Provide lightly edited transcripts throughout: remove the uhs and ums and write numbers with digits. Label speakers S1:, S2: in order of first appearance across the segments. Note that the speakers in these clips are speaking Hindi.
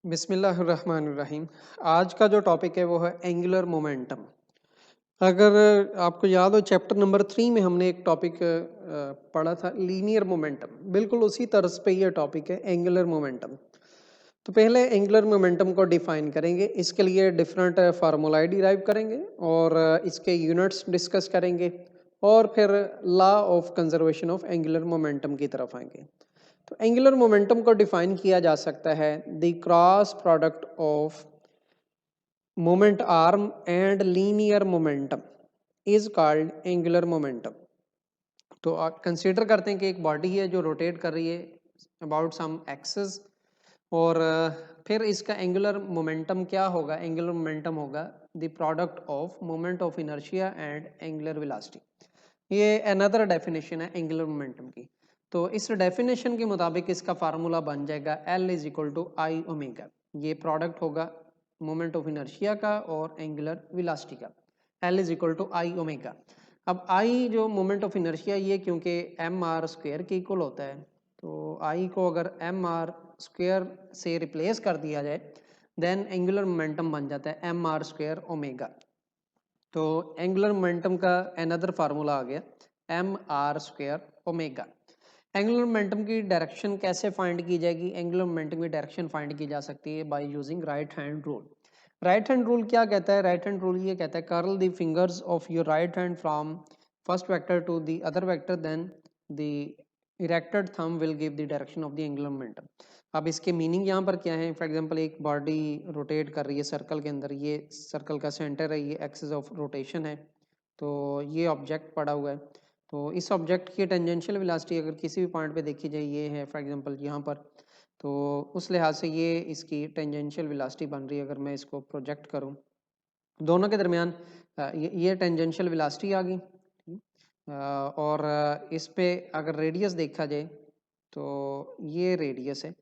S1: बिस्मिल्लाहिर्रहमानिर्रहीम। आज का जो टॉपिक है वो है एंगुलर मोमेंटम। अगर आपको याद हो चैप्टर नंबर 3 में हमने एक टॉपिक पढ़ा था लीनियर मोमेंटम। बिल्कुल उसी तर्ज पे ये टॉपिक है एंगुलर मोमेंटम। तो पहले एंगुलर मोमेंटम को डिफाइन करेंगे। इसके लिए डिफरेंट फार्मूलाए डिराइव करेंगे और इसके यूनिट्स डिस्कस करेंगे और फिर law of conservation of angular momentum की तरफ आएंगे। तो एंगुलर मोमेंटम को डिफाइन किया जा सकता है the cross product of moment arm and linear momentum is called angular momentum. तो आप कंसीडर करते हैं कि एक बॉडी है जो रोटेट कर रही है अबाउट सम एक्सिस और फिर इसका एंगुलर मोमेंटम क्या होगा? एंगुलर मोमेंटम होगा the product of moment of inertia and angular velocity. ये अनदर डेफिनेशन है एंगुलर मोमेंटम की। तो इस डेफिनेशन के मुताबिक इसका फार्मूला बन जाएगा L is equal to I omega. ये प्रोडक्ट होगा मोमेंट ऑफ इनर्शिया का और एंगुलर वेलोसिटी का। L is equal to I omega. अब आई जो मोमेंट ऑफ इनर्शिया ये क्योंकि एम आर स्क्वेयर के इक्वल होता है, तो आई को अगर एम आर स्क्वेयर से रिप्लेस कर दिया जाए देन एंगुलर मोमेंटम बन जाता है एम आर स्क्वेयर ओमेगा। तो एंगुलर मोमेंटम का अनदर फार्मूला आ गया M R square omega. Angular momentum की डायरेक्शन कैसे फाइंड की जाएगी? एंगुलर मोमेंटम की डायरेक्शन फाइंड की जा सकती है by using right hand rule. Right hand rule क्या कहता है? राइट हैंड रूल ये कहता है curl the fingers of your right hand from first vector to the other vector then the erected thumb will give the direction of the angular momentum. अब इसके मीनिंग यहाँ पर क्या है? फॉर एग्जांपल एक बॉडी रोटेट कर रही है सर्कल के अंदर, ये सर्कल का सेंटर है, ये एक्सिस ऑफ रोटेशन है, तो ये ऑब्जेक्ट पड़ा हुआ है। तो इस ऑब्जेक्ट की टेंजेंशियल वेलोसिटी अगर किसी भी पॉइंट पे देखी जाए, ये है फॉर एग्जांपल यहाँ पर, तो उस लिहाज से ये इसकी टेंजेंशियल वेलोसिटी बन रही है। अगर मैं इसको प्रोजेक्ट करूँ दोनों के दरमियान, ये टेंजेंशियल वेलोसिटी आ गई। और इस पे अगर रेडियस देखा जाए तो ये रेडियस है,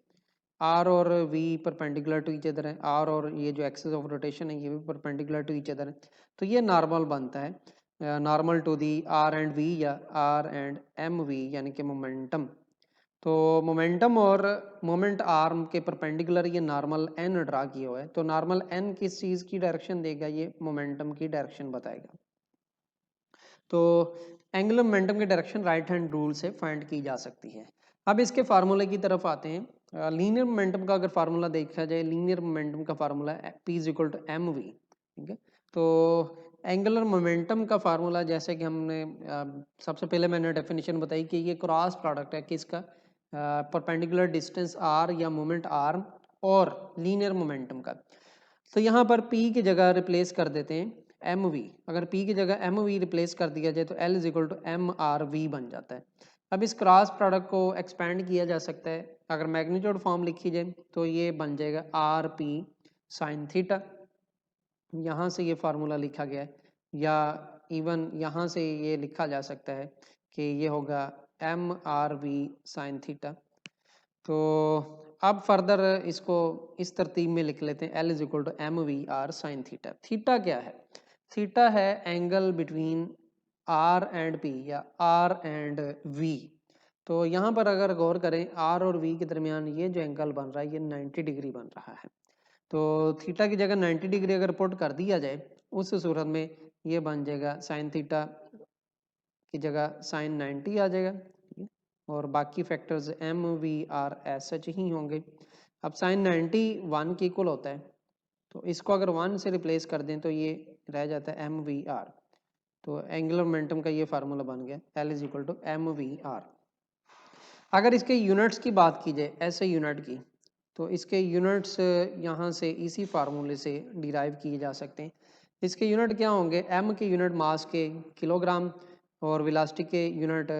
S1: आर और V perpendicular to each other है, आर और ये जो एक्सिस ऑफ रोटेशन है ये भी परपेंडिकुलर टू ईच अदर है। तो ये नॉर्मल बनता है, normal to the R and V या आर एंड एम वी यानी कि मोमेंटम। तो मोमेंटम और मोमेंट आर्म के परपेंडिकुलर ये नॉर्मल एन ड्रा किया हुआ है। तो नॉर्मल एन किस चीज़ की डायरेक्शन देगा? ये मोमेंटम की डायरेक्शन बताएगा। तो एंगुलर मोमेंटम की डायरेक्शन राइट हैंड रूल से फाइंड की जा सकती है। अब इसके फार्मूले की तरफ आते हैं। लीनियर मोमेंटम का अगर फार्मूला देखा जाए, लीनियर मोमेंटम का formula P is equal to M V. ठीक है, तो एंगुलर मोमेंटम का फार्मूला जैसे कि हमने सबसे पहले मैंने डेफिनेशन बताई कि ये क्रॉस प्रोडक्ट है किसका? परपेंडिकुलर डिस्टेंस आर या मोमेंट आर्म और लीनियर मोमेंटम का। तो यहाँ पर P की जगह रिप्लेस कर देते हैं एम वी। अगर P की जगह एम वी रिप्लेस कर दिया जाए तो L is equal to M R V बन जाता है। अब इस क्रॉस प्रोडक्ट को एक्सपेंड किया जा सकता है। अगर मैग्नीट्यूड फॉर्म लिखी जाए तो ये बन जाएगा आर पी साइन थीटा। यहाँ से ये फार्मूला लिखा गया है, या इवन यहाँ से ये लिखा जा सकता है कि ये होगा M R V sine theta. तो अब फर्दर इसको इस तरतीब में लिख लेते हैं L is equal to M V R sine theta. Theta क्या है? थीटा है angle between R and P या R एंड V। तो यहाँ पर अगर गौर करें R और V के दरमियान ये जो एंगल बन रहा है ये 90 डिग्री बन रहा है। तो थीटा की जगह 90 डिग्री अगर पुट कर दिया जाए उस सूरत में ये बन जाएगा साइन थीटा की जगह साइन 90 आ जाएगा और बाकी factors M V R S सच ही होंगे। अब साइन 90 1 के इक्वल होता है, तो इसको अगर 1 से रिप्लेस कर दें तो ये रह जाता है एम वी आर। तो एंगुलर मोमेंटम का ये फार्मूला बन गया L is equal to M V R. अगर इसके यूनिट्स की बात की जाए ऐसे यूनिट की, तो इसके यूनिट्स यहाँ से इसी फार्मूले से डिराइव किए जा सकते हैं। इसके यूनिट क्या होंगे? एम के यूनिट मास के किलोग्राम और वेलोसिटी के यूनिट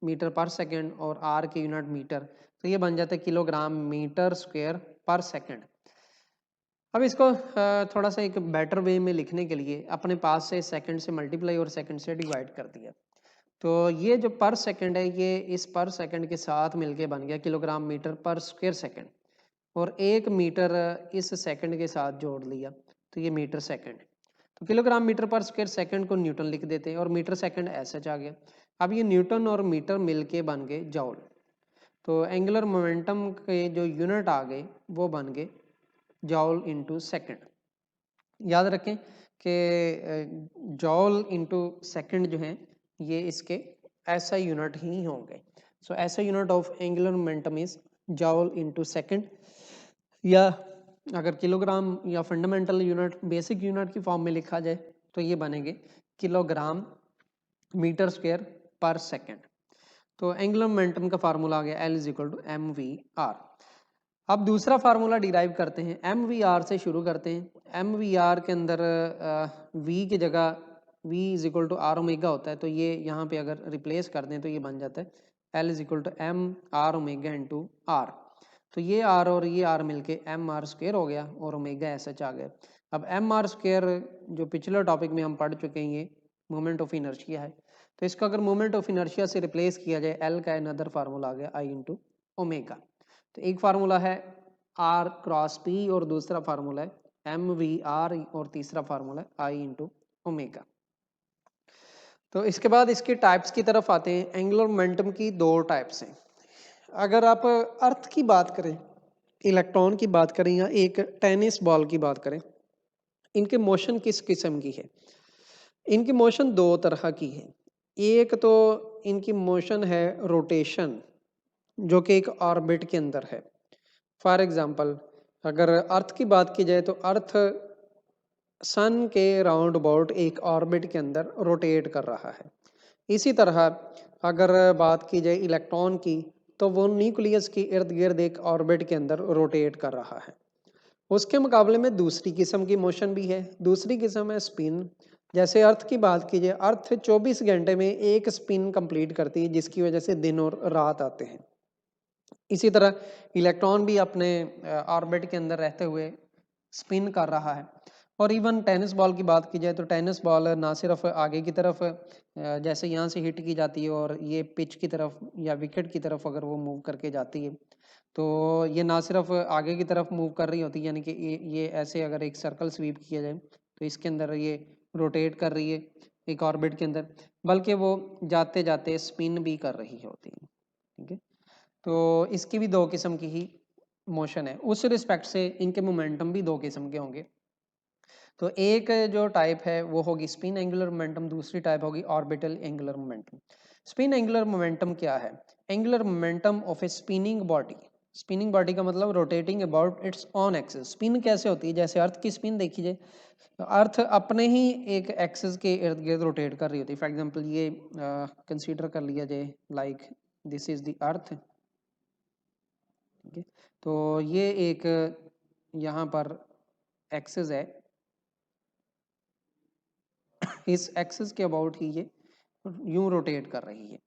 S1: मीटर पर सेकंड और आर के यूनिट मीटर। तो ये बन जाता है किलोग्राम मीटर स्क्वायर पर सेकंड। अब इसको थोड़ा सा एक बेटर वे में लिखने के लिए अपने पास से सेकंड से मल्टीप्लाई और सेकंड से डिवाइड कर दिया। तो ये जो पर सेकंड है ये इस पर सेकंड के साथ मिलके बन गया किलोग्राम मीटर पर स्क्वायर सेकंड, और एक मीटर इस सेकंड के साथ जोड़ लिया तो ये मीटर सेकंड। तो किलोग्राम मीटर पर स्क्वायर सेकंड को न्यूटन लिख देते हैं और मीटर सेकंड ऐसे आ गया। अब ये न्यूटन और मीटर मिलके बन गए जॉल। तो एंगुलर मोमेंटम के जो यूनिट आ गए वो बन गए जॉल इंटू सेकेंड। याद रखें कि जॉल इंटू सेकेंड जो है ये इसके ऐसा यूनिट ही होंगे। सो ऐसा unit of angular momentum is joule into second, या अगर किलोग्राम या फंडामेंटल यूनिट बेसिक यूनिट की फॉर्म में लिखा जाए तो ये बनेंगे किलोग्राम मीटर स्क्वायर पर सेकेंड। तो एंगुलर मोमेंटम का फार्मूला आ गया L is equal to M V R. अब दूसरा फार्मूला डिराइव करते हैं, एम वी आर से शुरू करते हैं। एम वी आर के अंदर वी की जगह V is equal to R omega होता है, तो ये यहाँ पे अगर रिप्लेस कर दें तो ये बन जाता है L is equal to M R omega into R. तो ये आर और ये आर मिलके एम आर स्क्वेयर हो गया और ओमेगा एस एच आ गया। अब एम आर स्क्वेयर जो पिछले टॉपिक में हम पढ़ चुके हैं, ये मोमेंट ऑफ इनर्शिया है, तो इसको अगर मोमेंट ऑफ इनर्शिया से रिप्लेस किया जाए एल का अनदर फार्मूला आ गया आई इंटू ओमेगा। तो एक फार्मूला है आर क्रॉस पी और दूसरा फार्मूला है एम वी आर और तीसरा फार्मूला है आई इंटू ओमेगा। तो इसके बाद इसके टाइप्स की तरफ आते हैं। एंगुलर मोमेंटम की दो टाइप्स हैं। अगर आप अर्थ की बात करें, इलेक्ट्रॉन की बात करें या एक टेनिस बॉल की बात करें, इनके मोशन किस किस्म की है? इनकी मोशन दो तरह की है। एक तो इनकी मोशन है रोटेशन, जो कि एक ऑर्बिट के अंदर है। फॉर एग्जांपल अगर अर्थ की बात की जाए तो अर्थ सन के राउंड अबाउट एक ऑर्बिट के अंदर रोटेट कर रहा है। इसी तरह अगर बात की जाए इलेक्ट्रॉन की, तो वो न्यूक्लियस के इर्द गिर्द एक ऑर्बिट के अंदर रोटेट कर रहा है। उसके मुकाबले में दूसरी किस्म की मोशन भी है। दूसरी किस्म है स्पिन। जैसे अर्थ की बात कीजिए, अर्थ 24 घंटे में एक स्पिन कंप्लीट करती है, जिसकी वजह से दिन और रात आते हैं। इसी तरह इलेक्ट्रॉन भी अपने ऑर्बिट के अंदर रहते हुए स्पिन कर रहा है। और इवन टेनिस बॉल की बात की जाए तो टेनिस बॉल ना सिर्फ आगे की तरफ जैसे यहाँ से हिट की जाती है और ये पिच की तरफ या विकेट की तरफ अगर वो मूव करके जाती है, तो ये ना सिर्फ आगे की तरफ मूव कर रही होती है, यानी कि ये ऐसे अगर एक सर्कल स्वीप किया जाए तो इसके अंदर ये रोटेट कर रही है एक ऑर्बिट के अंदर, बल्कि वो जाते जाते स्पिन भी कर रही होती है। ठीक है, तो इसकी भी दो किस्म की ही मोशन है। उस रिस्पेक्ट से इनके मोमेंटम भी दो किस्म के होंगे। तो एक जो टाइप है वो होगी स्पिन एंगुलर मोमेंटम, दूसरी टाइप होगी orbital angular momentum. Spin angular momentum क्या है? Angular momentum of A spinning body. Spinning body का मतलब rotating about it's on axis. Spin कैसे होती है? जैसे अर्थ की स्पिन देखी जाए, अर्थ अपने ही एक एक्सिस के इर्द गिर्द रोटेट कर रही होती है। फॉर एग्जांपल ये कंसीडर कर लिया जाए like this is the earth. ठीक है, तो ये एक यहाँ पर एक्सिस है, इस एक्सिस के अबाउट ही ये यूं रोटेट कर रही है,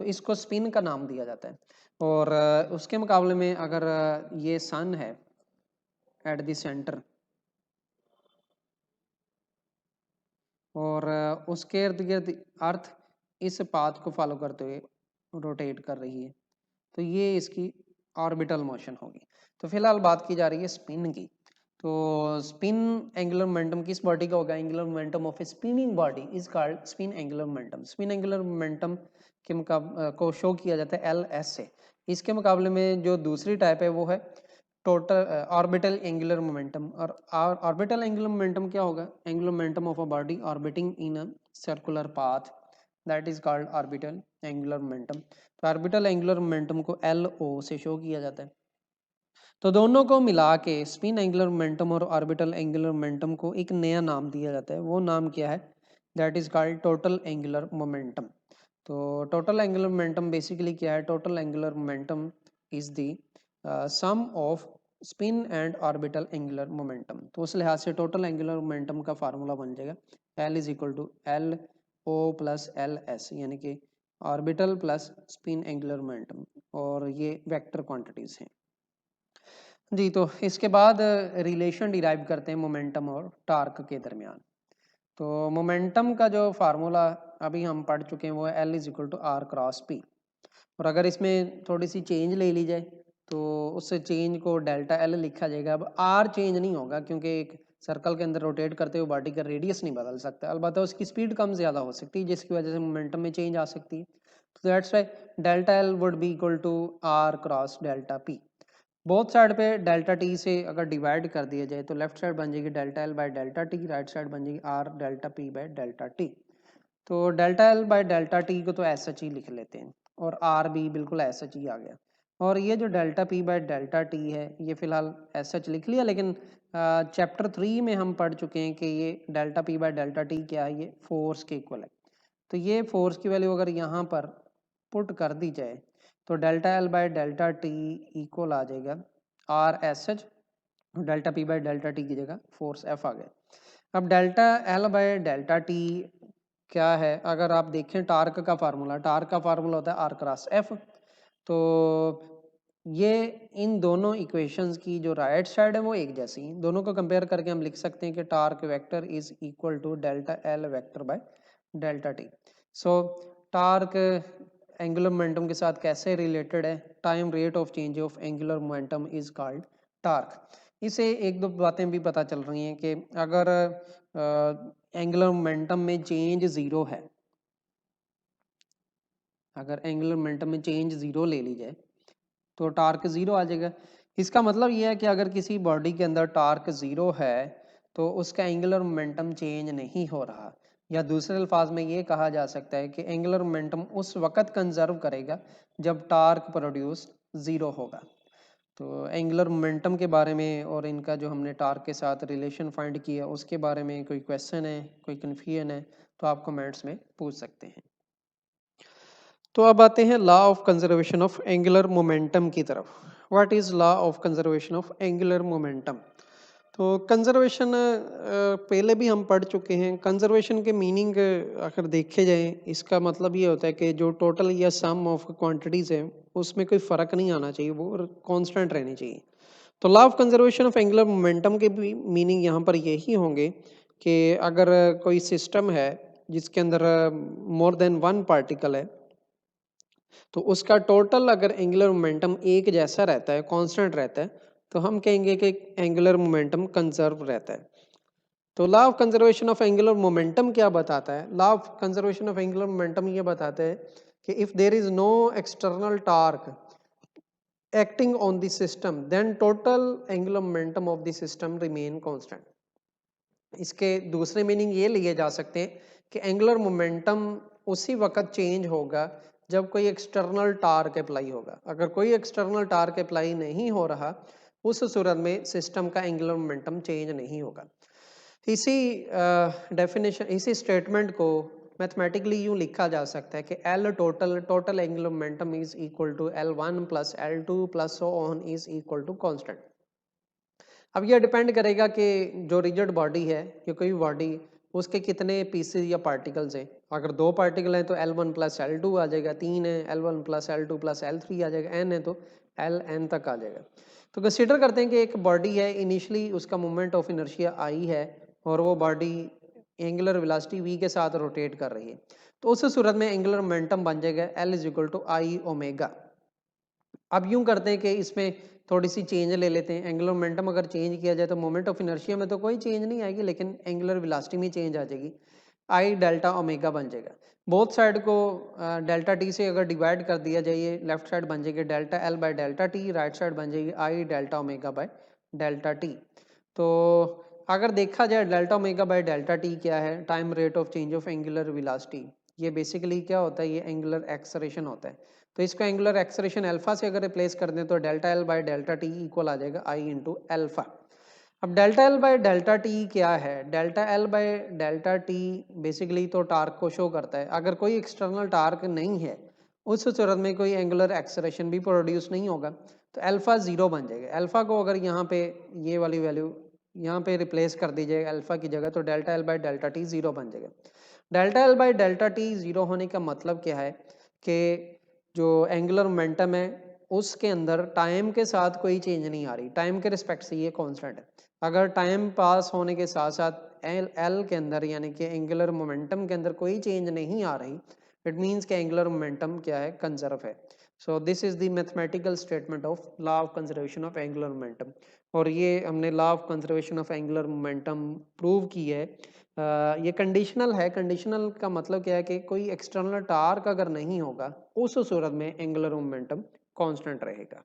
S1: तो इसको स्पिन का नाम दिया जाता है। और उसके मुकाबले में अगर ये सन है एट द सेंटर और उसके इर्द गिर्द अर्थ इस पाथ को फॉलो करते हुए रोटेट कर रही है, तो ये इसकी ऑर्बिटल मोशन होगी। तो फिलहाल बात की जा रही है स्पिन की। तो स्पिन एंगुलर मोमेंटम किस बॉडी का होगा? Angular momentum of A spinning body is called spin angular momentum. Spin angular momentum के को शो किया जाता है एल एस से। इसके मुकाबले में जो दूसरी टाइप है वो है टोटल ऑर्बिटल एंगुलर मोमेंटम। और ऑर्बिटल एंगुलर मोमेंटम क्या होगा? Angular momentum of a body orbiting in a circular path, that is called orbital angular momentum. तो ऑर्बिटल एंगुलर मोमेंटम को एल ओ से शो किया जाता है। तो दोनों को मिला के स्पिन एंगुलर मोमेंटम और ऑर्बिटल एंगुलर मोमेंटम को एक नया नाम दिया जाता है। वो नाम क्या है? That is called total angular momentum. तो टोटल एंगुलर मोमेंटम बेसिकली क्या है? Total angular momentum is the sum of spin and orbital angular momentum. तो उस लिहाज से टोटल एंगुलर मोमेंटम का फार्मूला बन जाएगा L is equal to L O plus L S, यानी कि orbital plus spin angular momentum, और ये वेक्टर क्वांटिटीज हैं जी। तो इसके बाद रिलेशन डिराइव करते हैं मोमेंटम और टार्क के दरमियान। तो मोमेंटम का जो फार्मूला अभी हम पढ़ चुके हैं वो है L is equal to R cross P. और अगर इसमें थोड़ी सी चेंज ले ली जाए तो उस चेंज को डेल्टा एल लिखा जाएगा। अब आर चेंज नहीं होगा क्योंकि एक सर्कल के अंदर रोटेट करते हुए बॉडी का रेडियस नहीं बदल सकता, अलबत्ता उसकी स्पीड कम ज़्यादा हो सकती है जिसकी वजह से मोमेंटम में चेंज आ सकती है। तो that's why delta L would be equal to R cross delta P. Both side पे डेल्टा टी से अगर डिवाइड कर दिया जाए तो लेफ्ट साइड बन जाएगी delta L by delta T, right side बन जाएगी R delta P by delta T. तो delta L by delta T को तो ऐसा ही लिख लेते हैं और आर भी बिल्कुल ऐसा ही आ गया। और ये जो delta P by delta T है ये फिलहाल ऐसा लिख लिया, लेकिन चैप्टर 3 में हम पढ़ चुके हैं कि ये delta P by delta T क्या है, ये फोर्स के इक्वल है। तो ये फोर्स की वैल्यू अगर यहाँ पर पुट कर दी जाए तो delta L by delta T equal आ जाएगा R S H, delta P by delta T की जगह फोर्स एफ आ गया। अब delta L by delta T क्या है, अगर आप देखें टार्क का फार्मूला, टार्क का फार्मूला होता है आर क्रॉस एफ। तो ये इन दोनों इक्वेशंस की जो राइट साइड है वो एक जैसी हैं, दोनों को कंपेयर करके हम लिख सकते हैं कि torque vector is equal to delta L vector by delta T. So torque angular momentum के साथ कैसे रिलेटेड है, time rate of change of angular momentum is called torque. इसे एक दो बातें भी पता चल रही हैं कि अगर एंगुलर मोमेंटम में चेंज ज़ीरो है, अगर एंगुलर मोमेंटम में चेंज ज़ीरो ले ली जाए तो टार्क ज़ीरो आ जाएगा। इसका मतलब ये है कि अगर किसी बॉडी के अंदर टार्क ज़ीरो है तो उसका एंगुलर मोमेंटम चेंज नहीं हो रहा, या दूसरे अल्फाज में ये कहा जा सकता है कि एंगुलर मोमेंटम उस वक़्त कंजर्व करेगा जब टार्क प्रोड्यूस ज़ीरो होगा। तो एंगुलर मोमेंटम के बारे में और इनका जो हमने टार्क के साथ रिलेशन फाइंड किया उसके बारे में कोई क्वेश्चन है, कोई कन्फ्यूजन है तो आप कमेंट्स में पूछ सकते हैं। तो अब आते हैं law of conservation of angular momentum की तरफ। What is law of conservation of angular momentum? तो कंजर्वेशन पहले भी हम पढ़ चुके हैं। कंजर्वेशन के मीनिंग अगर देखे जाए इसका मतलब ये होता है कि जो टोटल या सम ऑफ क्वांटिटीज है उसमें कोई फर्क नहीं आना चाहिए, वो कांस्टेंट रहनी चाहिए। तो law of conservation of angular momentum के भी मीनिंग यहाँ पर यही होंगे कि अगर कोई सिस्टम है जिसके अंदर मोर देन वन पार्टिकल है तो उसका टोटल अगर एंगुलर मोमेंटम एक जैसा रहता है, कांस्टेंट रहता है, तो हम कहेंगे कि एंगुलर मोमेंटम कंजर्व रहता है। तो law of conservation of angular momentum क्या बताता है? Law of conservation of angular momentum ये बताता है कि if there is no external torque acting on the system then total angular momentum of the system remain constant। इसके दूसरे मीनिंग ये लिए जा सकते हैं कि एंगुलर मोमेंटम उसी वक्त चेंज होगा जब कोई एक्सटर्नल टार्क अप्लाई होगा। अगर कोई एक्सटर्नल टार्क अप्लाई नहीं हो रहा उस सूरत में सिस्टम का एंगुलर मोमेंटम चेंज नहीं होगा। इसी डेफिनेशन, इसी स्टेटमेंट को मैथमेटिकली यूँ लिखा जा सकता है कि L total angular momentum is equal to L1 plus L2 plus so on is equal to constant. अब यह डिपेंड करेगा कि जो रिजिड बॉडी है या कोई बॉडी उसके कितने पीसेस या पार्टिकल्स हैं। अगर दो पार्टिकल हैं तो L1 प्लस L2 आ जाएगा, तीन है L1 plus L2 plus L3 आ जाएगा, n है तो Ln तक आ जाएगा। तो कंसीडर करते हैं कि एक बॉडी है, इनिशियली उसका मोमेंट ऑफ इनर्शिया I है और वो बॉडी एंगुलर वेलोसिटी v के साथ रोटेट कर रही है, तो उस सूरत में एंगुलर मोमेंटम बन जाएगा L is equal to I omega. अब यूं करते हैं कि इसमें थोड़ी सी चेंज ले लेते हैं। एंगुलर मोमेंटम अगर चेंज किया जाए तो मोमेंट ऑफ इनर्शिया में तो कोई चेंज नहीं आएगी, लेकिन एंगुलर वेलोसिटी में चेंज आ जाएगी, आई डेल्टा ओमेगा बन जाएगा। बोथ साइड को डेल्टा टी से अगर डिवाइड कर दिया जाए, लेफ्ट साइड बन जाएगी delta L by delta T, right side बन जाएगी I delta omega by delta T. तो अगर देखा जाए delta omega by delta T क्या है, time rate of change of angular velocity. ये बेसिकली क्या होता है, ये एंगुलर एक्सेलरेशन होता है। तो इसको एंगुलर एक्सेलरेशन अल्फा से अगर रिप्लेस कर दें तो delta L by delta T equal आ जाएगा आई इंटू अल्फा। अब delta L by delta T क्या है? Delta L by delta T basically तो टार्क को शो करता है। अगर कोई एक्सटर्नल टार्क नहीं है उस सूरत में कोई एंगुलर एक्सेलरेशन भी प्रोड्यूस नहीं होगा, तो अल्फा जीरो बन जाएगा। अल्फा को अगर यहाँ पे ये वाली वैल्यू यहाँ पे रिप्लेस कर दी जाएगा अल्फा की जगह, तो delta L by delta T zero बन जाएगा। Delta L by delta T zero होने का मतलब क्या है कि जो एंगुलर मोमेंटम है उसके अंदर टाइम के साथ कोई चेंज नहीं आ रही, टाइम के रिस्पेक्ट से ये कांस्टेंट है। अगर टाइम पास होने के साथ साथ एल के अंदर यानी कि एंगुलर मोमेंटम के अंदर कोई चेंज नहीं आ रही, इट मीन्स कि एंगुलर मोमेंटम क्या है, कंजर्व है। So this is the mathematical statement of law of conservation of angular momentum. और ये हमने law of conservation of angular momentum prove की है। ये कंडीशनल है। कंडीशनल का मतलब क्या है कि कोई एक्सटर्नल टार्क अगर नहीं होगा उस सूरत में एंगुलर मोमेंटम कांस्टेंट रहेगा।